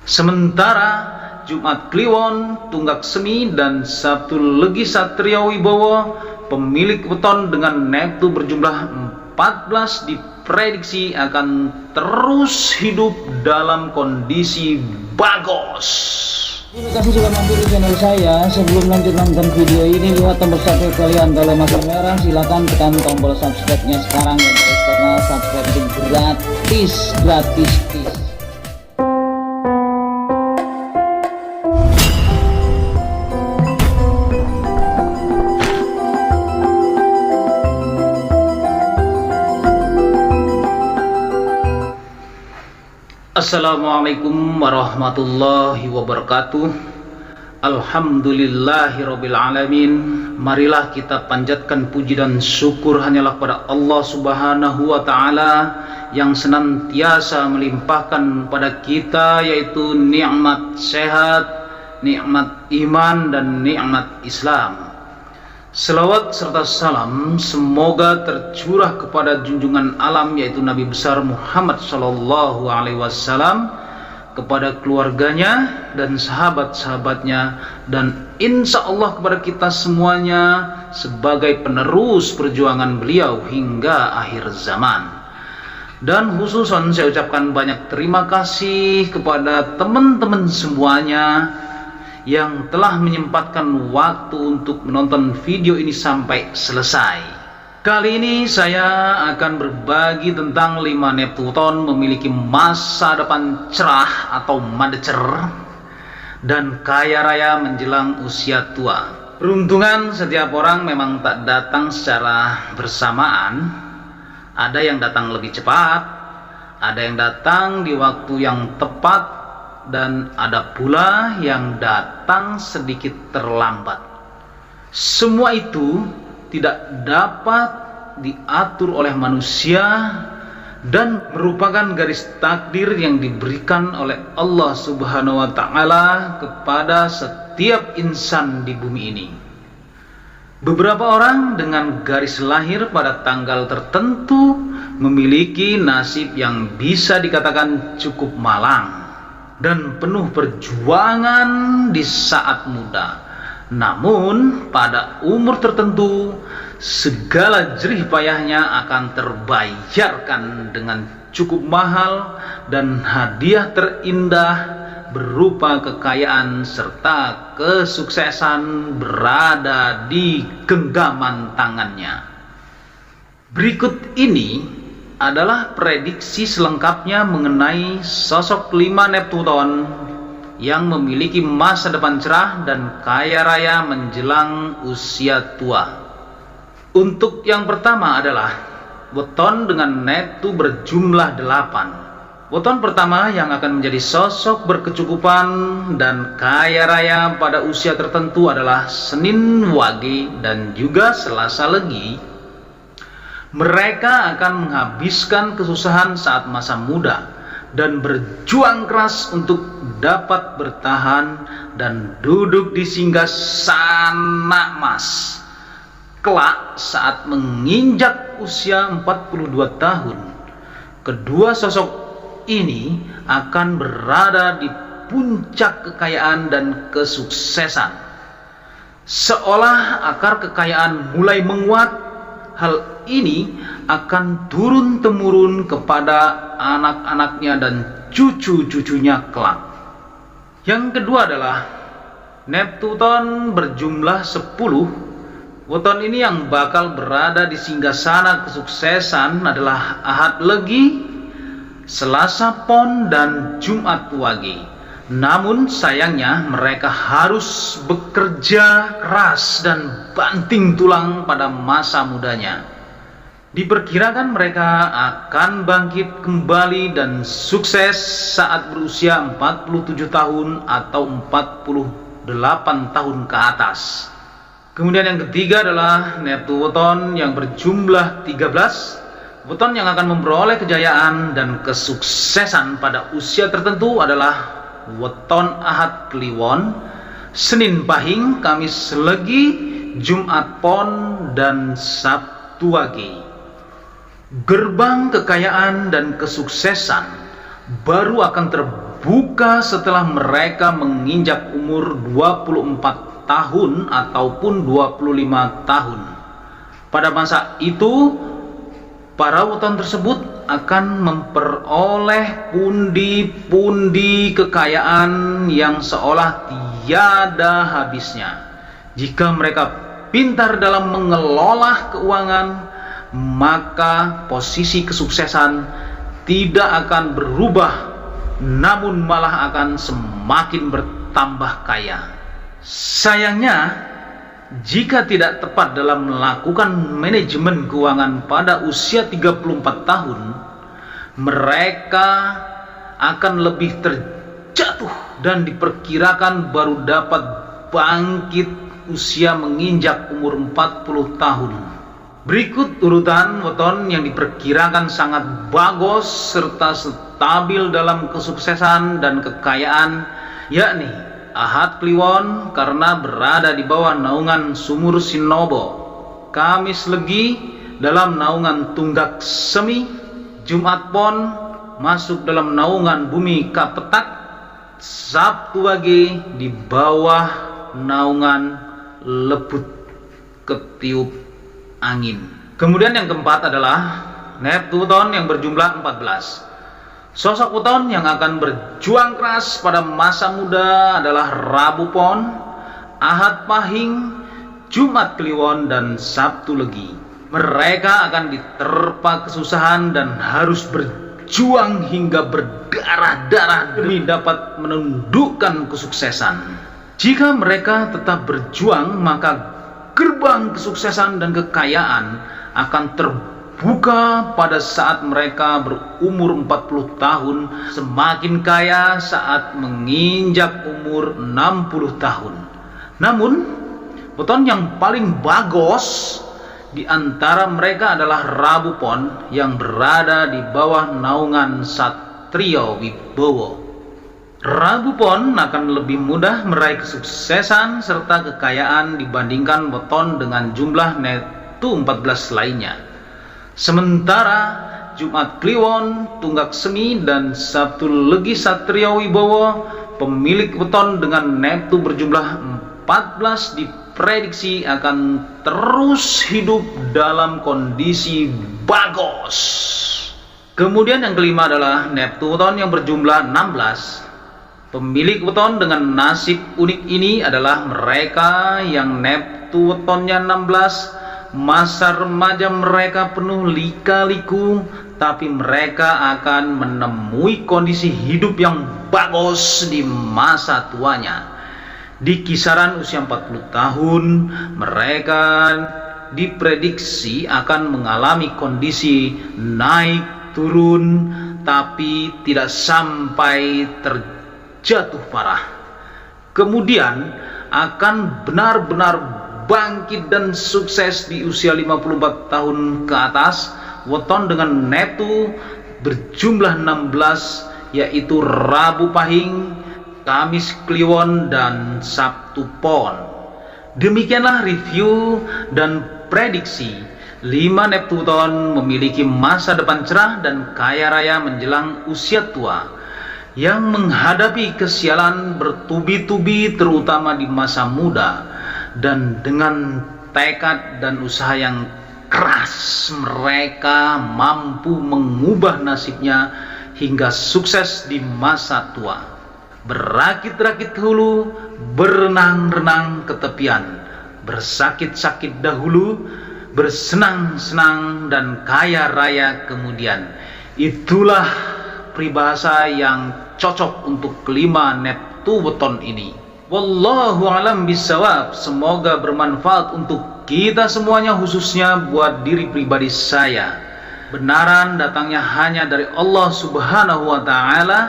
Sementara Jumat Kliwon, Tunggak Semi, dan Sabtu Legi Satria Wibowo, pemilik weton dengan neptu berjumlah 14 diprediksi akan terus hidup dalam kondisi bagus. Terima kasih sudah mampir di channel saya. Sebelum lanjut nonton video ini, lihat tombol subscribe kalian. Kalau masih merah, silahkan tekan tombol subscribe-nya sekarang ya guys, karena subscribe itu gratis. Assalamualaikum warahmatullahi wabarakatuh. Alhamdulillahirabbil alamin. Marilah kita panjatkan puji dan syukur hanyalah pada Allah Subhanahu wa taala yang senantiasa melimpahkan pada kita yaitu nikmat sehat, nikmat iman, dan nikmat Islam. Selawat serta salam semoga tercurah kepada junjungan alam yaitu Nabi besar Muhammad sallallahu alaihi wasallam, kepada keluarganya dan sahabat-sahabatnya, dan insya Allah kepada kita semuanya sebagai penerus perjuangan beliau hingga akhir zaman. Dan khususan saya ucapkan banyak terima kasih kepada teman-teman semuanya yang telah menyempatkan waktu untuk menonton video ini sampai selesai. Kali ini saya akan berbagi tentang 5 neptuton memiliki masa depan cerah atau madecer dan kaya raya menjelang usia tua. Peruntungan setiap orang memang tak datang secara bersamaan. Ada yang datang lebih cepat, ada yang datang di waktu yang tepat, dan ada pula yang datang sedikit terlambat. Semua itu tidak dapat diatur oleh manusia dan merupakan garis takdir yang diberikan oleh Allah Subhanahu wa taala kepada setiap insan di bumi ini. Beberapa orang dengan garis lahir pada tanggal tertentu memiliki nasib yang bisa dikatakan cukup malang dan penuh perjuangan di saat muda. Namun pada umur tertentu segala jerih payahnya akan terbayarkan dengan cukup mahal dan hadiah terindah berupa kekayaan serta kesuksesan berada di genggaman tangannya. Berikut ini adalah prediksi selengkapnya mengenai sosok 5 neptuton yang memiliki masa depan cerah dan kaya raya menjelang usia tua. Untuk yang pertama adalah weton dengan neptu berjumlah 8. Weton pertama yang akan menjadi sosok berkecukupan dan kaya raya pada usia tertentu adalah Senin Wage dan juga Selasa Legi. Mereka akan menghabiskan kesusahan saat masa muda dan berjuang keras untuk dapat bertahan dan duduk di singgasana emas. Kelak saat menginjak usia 42 tahun, kedua sosok ini akan berada di puncak kekayaan dan kesuksesan. Seolah akar kekayaan mulai menguat, hal ini akan turun-temurun kepada anak-anaknya dan cucu-cucunya kelak. Yang kedua adalah neptuton berjumlah 10. Weton ini yang bakal berada di singgasana kesuksesan adalah Ahad Legi, Selasa Pon, dan Jumat Wage. Namun sayangnya mereka harus bekerja keras dan banting tulang pada masa mudanya. Diperkirakan mereka akan bangkit kembali dan sukses saat berusia 47 tahun atau 48 tahun ke atas. Kemudian yang ketiga adalah neptuton yang berjumlah 13. Weton yang akan memperoleh kejayaan dan kesuksesan pada usia tertentu adalah weton Ahad Kliwon, Senin Pahing, Kamis Legi, Jumat Pon, dan Sabtu Wage. Gerbang kekayaan dan kesuksesan baru akan terbuka terbuka setelah mereka menginjak umur 24 tahun ataupun 25 tahun. Pada masa itu, para weton tersebut akan memperoleh pundi-pundi kekayaan yang seolah tiada habisnya. Jika mereka pintar dalam mengelola keuangan, maka posisi kesuksesan tidak akan berubah, namun malah akan semakin bertambah kaya. Sayangnya, jika tidak tepat dalam melakukan manajemen keuangan pada usia 34 tahun, mereka akan lebih terjatuh dan diperkirakan baru dapat bangkit usia menginjak umur 40 tahun. Berikut urutan weton yang diperkirakan sangat bagus serta stabil dalam kesuksesan dan kekayaan, yakni Ahad Kliwon karena berada di bawah naungan Sumur Sinobo, Kamis Legi dalam naungan Tunggak Semi, Jumat Pon masuk dalam naungan Bumi Kapetak, Sabtu Wage di bawah naungan Lebut Ketiup Angin. Kemudian yang keempat adalah Neptuton yang berjumlah 14. Sosok weton yang akan berjuang keras pada masa muda adalah Rabu Pon, Ahad Pahing, Jumat Kliwon, dan Sabtu Legi. Mereka akan diterpa kesusahan dan harus berjuang hingga berdarah-darah demi dapat menundukkan kesuksesan. Jika mereka tetap berjuang, maka gerbang kesuksesan dan kekayaan akan terbuka pada saat mereka berumur 40 tahun, semakin kaya saat menginjak umur 60 tahun. Namun, weton yang paling bagus di antara mereka adalah Rabu Pon yang berada di bawah naungan Satrio Wibowo. Rabu Pon akan lebih mudah meraih kesuksesan serta kekayaan dibandingkan weton dengan jumlah Neptu 14 lainnya. Sementara Jumat Kliwon, Tunggak Semi, dan Sabtu Legi Satrio Wibowo, pemilik weton dengan Neptu berjumlah 14, diprediksi akan terus hidup dalam kondisi bagus. Kemudian yang kelima adalah Neptu weton yang berjumlah 16. Pemilik weton dengan nasib unik ini adalah mereka yang Neptu wetonnya 16. Masa remaja mereka penuh lika-liku, tapi mereka akan menemui kondisi hidup yang bagus di masa tuanya. Di kisaran usia 40 tahun, mereka diprediksi akan mengalami kondisi naik turun, tapi tidak sampai terjatuh parah. Kemudian akan benar-benar bangkit dan sukses di usia 54 tahun ke atas. Weton dengan Neptu berjumlah 16, yaitu Rabu Pahing, Kamis Kliwon, dan Sabtu Pon. Demikianlah review dan prediksi 5 Neptuton memiliki masa depan cerah dan kaya raya menjelang usia tua, yang menghadapi kesialan bertubi-tubi terutama di masa muda. Dan dengan tekad dan usaha yang keras, mereka mampu mengubah nasibnya hingga sukses di masa tua. Berakit-rakit dahulu, berenang-renang ke tepian, bersakit-sakit dahulu, bersenang-senang, dan kaya raya kemudian. Itulah peribahasa yang cocok untuk kelima Neptu weton ini. Wallahu a'lam bishawab. Semoga bermanfaat untuk kita semuanya, khususnya buat diri pribadi saya. Benaran datangnya hanya dari Allah Subhanahu wa ta'ala,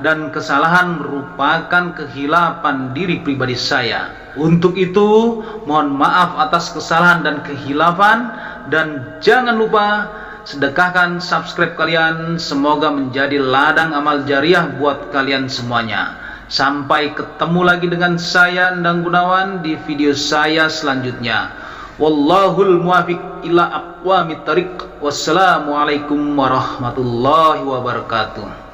dan kesalahan merupakan kehilapan diri pribadi saya. Untuk itu, mohon maaf atas kesalahan dan kehilafan, dan jangan lupa sedekahkan subscribe kalian. Semoga menjadi ladang amal jariah buat kalian semuanya. Sampai ketemu lagi dengan saya, Endang Gunawan, di video saya selanjutnya. Wallahul muwafiq ila aqwamit thariq. Wassalamualaikum warahmatullahi wabarakatuh.